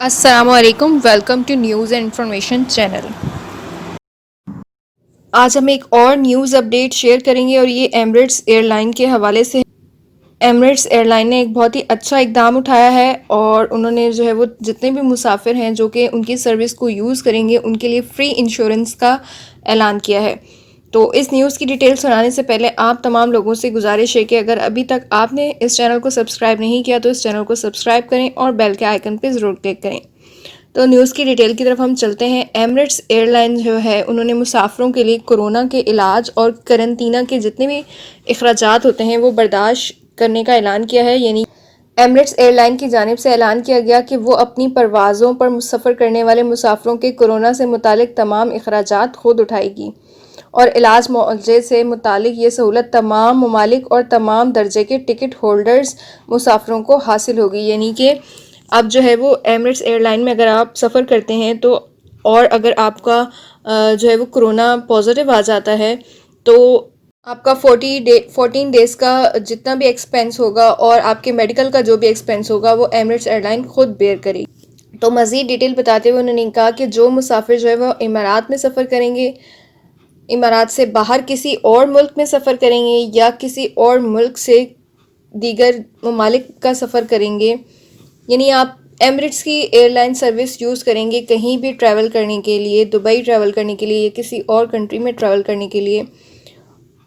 अस्सलामुअलैकुम, welcome to news and information channel. आज हम एक और न्यूज़ अपडेट शेयर करेंगे और ये एमिरेट्स एयरलाइन के हवाले से। एमिरेट्स एयरलाइन ने एक बहुत ही अच्छा इकदाम उठाया है और उन्होंने जो है वो जितने भी मुसाफिर हैं जो कि उनकी सर्विस को यूज़ करेंगे उनके लिए फ्री इंश्योरेंस का ऐलान किया है। तो इस न्यूज़ की डिटेल सुनाने से पहले आप तमाम लोगों से गुजारिश है कि अगर अभी तक आपने इस चैनल को सब्सक्राइब नहीं किया तो इस चैनल को सब्सक्राइब करें और बेल के आइकन पर ज़रूर क्लिक करें। तो न्यूज़ की डिटेल की तरफ हम चलते हैं। एमिरेट्स एयरलाइन जो है उन्होंने मुसाफिरों के लिए कोरोना के इलाज और करंतना के जितने भी अखराजात होते हैं वो बर्दाश्त करने का ऐलान किया है। यानी एमिरेट्स एयरलाइन की जानिब से ऐलान किया गया कि वो अपनी परवाज़ों पर सफ़र करने वाले मुसाफिरों के कोरोना से मुतालिक तमाम अखराजात खुद उठाएगी और इलाज मुआवजे से मुतालिक ये सहूलत तमाम ममालिक और तमाम दर्जे के टिकट होल्डर्स मुसाफिरों को हासिल होगी। यानी कि अब जो है वो एमिरेट्स एयरलाइन में अगर आप सफ़र करते हैं तो और अगर आपका जो है वो कोरोना पॉजिटिव आ जाता है तो आपका 14 डेज़ का जितना भी एक्सपेंस होगा और आपके मेडिकल का जो भी एक्सपेंस होगा वो एमिरेट्स एयरलाइन खुद बेयर करेगी। तो मज़ीद डिटेल बताते हुए उन्होंने कहा कि जो मुसाफिर जो है वो इमारात में सफ़र करेंगे, इमारात से बाहर किसी और मुल्क में सफ़र करेंगे या किसी और मुल्क से दीगर ममालिक का सफ़र करेंगे, यानी आप एमिरेट्स की एयरलाइन सर्विस यूज़ करेंगे कहीं भी ट्रैवल करने के लिए, दुबई ट्रैवल करने के लिए या किसी और कंट्री में ट्रैवल करने के लिए,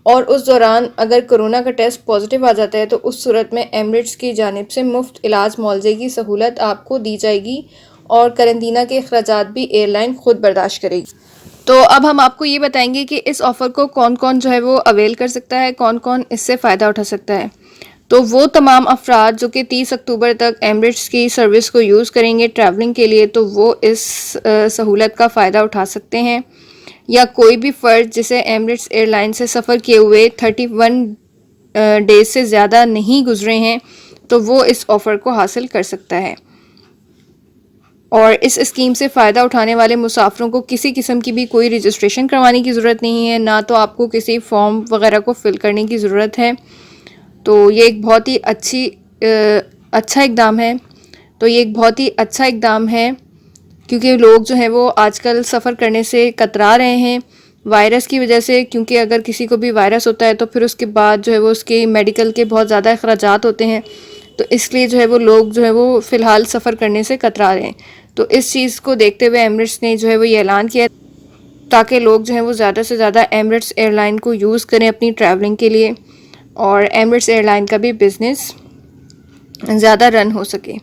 और उस दौरान अगर कोरोना का टेस्ट पॉजिटिव आ जाता है तो उस सूरत में एमिरेट्स की जानिब से मुफ्त इलाज मुआवजे की सहूलत आपको दी जाएगी और करंतना के अखराजात भी एयरलाइन खुद बर्दाश्त करेगी। तो अब हम आपको ये बताएंगे कि इस ऑफ़र को कौन कौन जो है वो अवेल कर सकता है, कौन कौन इससे फ़ायदा उठा सकता है। तो वो तमाम अफराद जो कि 30 अक्टूबर तक एमिरेट्स की सर्विस को यूज़ करेंगे ट्रैवलिंग के लिए, तो वो इस सहूलत का फ़ायदा उठा सकते हैं। या कोई भी फ़र्द जिसे एमिरेट्स एयरलाइन से सफ़र किए हुए 31 डेज़ से ज़्यादा नहीं गुजरे हैं तो वो इस ऑफ़र को हासिल कर सकता है। और इस स्कीम से फ़ायदा उठाने वाले मुसाफिरों को किसी किस्म की भी कोई रजिस्ट्रेशन करवाने की ज़रूरत नहीं है, ना तो आपको किसी फॉर्म वगैरह को फ़िल करने की ज़रूरत है। तो ये एक बहुत ही अच्छा इकदाम है। तो ये एक बहुत ही अच्छा इकदाम है क्योंकि लोग जो हैं वो आजकल सफ़र करने से कतरा रहे हैं वायरस की वजह से, क्योंकि अगर किसी को भी वायरस होता है तो फिर उसके बाद जो है वो उसके मेडिकल के बहुत ज़्यादा अखराजात होते हैं। तो इसलिए जो है वो लोग जो है वो फ़िलहाल सफ़र करने से कतरा रहे हैं। तो इस चीज़ को देखते हुए एमिरेट्स ने जो है वो ये ऐलान किया ताकि लोग जो हैं वो ज़्यादा से ज़्यादा एमिरेट्स एयरलाइन को यूज़ करें अपनी ट्रैवलिंग के लिए और एमिरेट्स एयरलाइन का भी बिज़नेस ज़्यादा रन हो सके।